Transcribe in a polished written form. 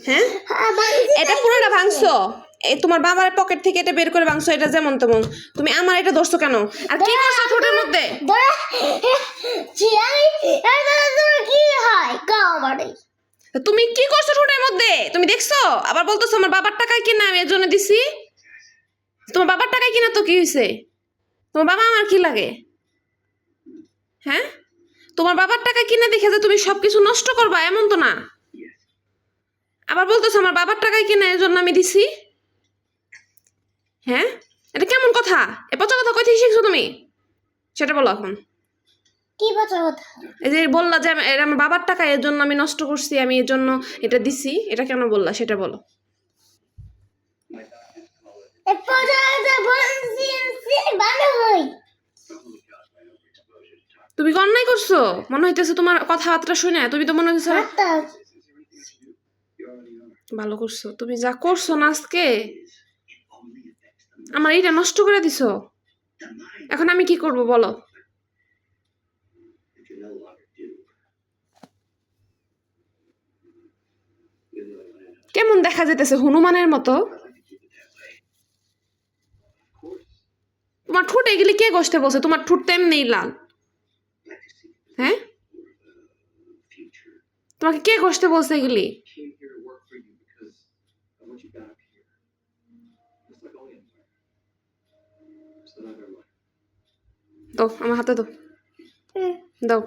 হ্যাঁ এটা পুরোটা ভাঙছো এই তোমার বাবার পকেট থেকে এটা বের করে ভাঙছো এটা যেমন তেমন তুমি আমার এটা ধরছো কেন আর কি করছো ঠোঁটের মধ্যে তুমি কি করছো ঠোঁটের মধ্যে তুমি দেখছো আবার বলতেছো আমার বাবার টাকায় কিনা আমি এর জন্য দিছি তোমার বাবার টাকায় কিনা তো কি হয়েছে তোমার বাবা আমার কি লাগে হ্যাঁ তোমার বাবার টাকা কিনে দেখে যে তুমি সবকিছু নষ্ট করবা এমন তো না আবার বলতেছো আমার বাবার টাকায় কিনে এর জন্য আমি দিছি হ্যাঁ এটা কেমন কথা এ পচা কথা কই থেকে শিখছো তুমি সেটা বলো এখন কি পচা কথা এই যে বললা যে এটা আমার বাবার টাকা এর জন্য আমি নষ্ট করছি আমি এর জন্য এটা দিছি এটা কেন বললা সেটা বলো তুমি কি অন্যায় করছো মনে হইতেছে তোমার কথাবার্তা শুনে তুমি তো মনে হইতেছে ভালো করছো তুমি যা করছো না আজকে আমার এটা নষ্ট করে দিছো এখন আমি কি করব বলো কেমন দেখা যেতেছে হনুমানের মতো তোমার ঠোঁট এগুলি কে কষ্টে বসে তোমার ঠোঁট তো এমনিই লাল হ্যাঁ তোমাকে কে কষ্টে বলছে এগুলি দাও আমার হাতে দাও দাও